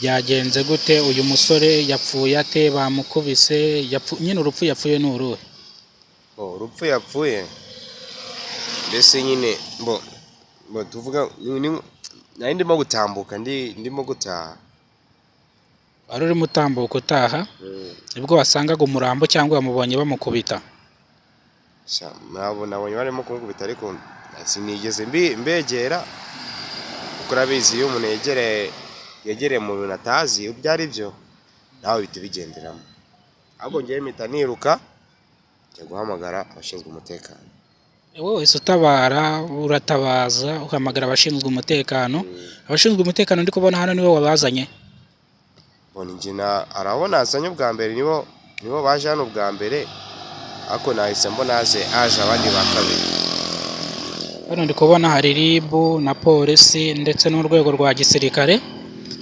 byagenze gute uyu musore yapfuye ate bamukubise nyine urupfu yapfuye n'uruhe urupfu yapfuye mbese nyine bo tuvuga nari ndimo gutambuka ndimo gutaha wari urimo utambuka utaha nibwo wasangaga umurambo cyangwa wamubonye bamukubita nabonye barimo kumukubita ariko sinigeze mbegera kuko urabizi iyo umuntu yegereye mu bintu atazi ibyo ari byo nawe bihita bigenderamo ahubwo ngewe mpita niruka njya guhamagara abashinzwe umutekano wowe wese utabara uratabaza uhamagara abashinzwe umutekano abashinzwe umutekano ndi kubona hano niwe wabazanye mbona njina arabona azanye ubwa mbere nibo baje hano ubwa mbere ariko nahise mbona aje abandi ba kabiri hano ndi kubona hari RIB na polisi ndetse n'urwego rwa gisirikare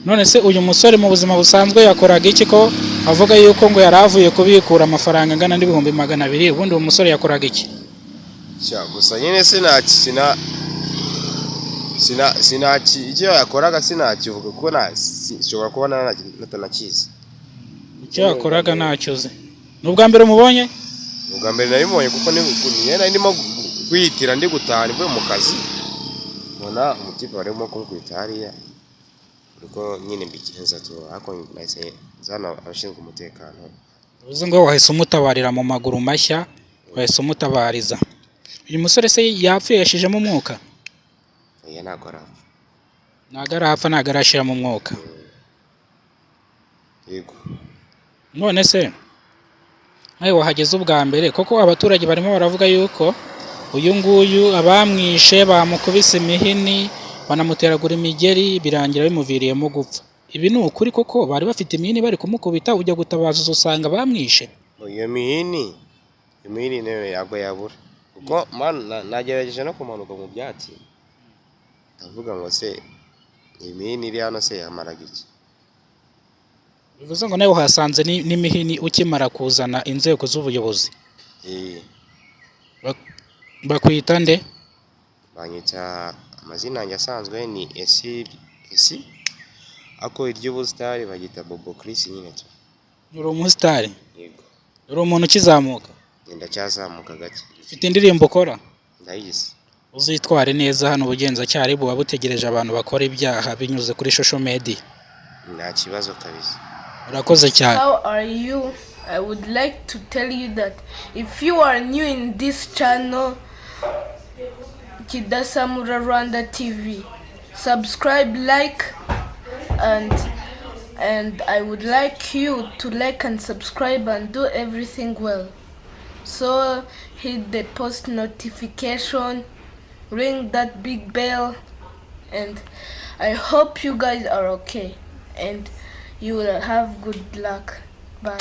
none se uyu musore mu buzima busanzwe yakoraga iki ko avuga yuko ngo yari avuye kubikura amafaranga angana n'ibihumbi 200 ubundi uwo musore yakoraga iki gusa nyine icyo yakoraga sinakivuga kuko nshobora kubona natanakizi icyo yakoraga ntacyuze ni ubwa mbere mubonye ni ubwa mbere narimubonye kuko nari ndimo kwihitira ndi gutaha mvuye mu kazi mbona umutipe warimo kumukubita hariya ariko nyine mbigenza ariko nahise nzana abashinzwe umutekano uzi ngo wahise umutabarira mu maguru mashya wahise umutabariza uyu musore se yapfuye yashijemo umwuka ntabwo arapfa ntabwo arashira mu mwuka yego none se nawe wahageze ubwa mbere koko abaturage barimo baravuga yuko uyu nguyu abamwishe bamukubise imihini banamuteragura imigeri birangira bimuviriyemo gupfa ibi ni ukuri koko bari bafite imihini bari kumukubita ujya gutabaza usanga bamwishe iyo mihini nayo yagwa yabura kuko nagerageje no kumanuka mu byatsi ndavuga ngo se imihini iri hano se yamaraga iki bivuze ngo nawe uhasanze n'imihini ukimara kuzana inzego z'ubuyobozi bakwita nde banyita amazina yanjye asanzwe ni esi ako iry'ubusitari bagita Bobo Chris nyine tu uri umusitari yego uri umuntu ukizamuka ndacyazamuka gake ufite indirimbo ukora ndayizi uzitware neza hano ubugenzacyaha buba butegereje abantu bakora ibyaha binyuze kuri social media nta kibazo kabisa urakoze cyane How are you? I would like to tell you that if you are new in this channel Kidasamura Rwanda TV, subscribe, like, and I would like you to like and subscribe and do everything well. So hit the post notification, ring that big bell, and I hope you guys are okay and you will have good luck. Bye.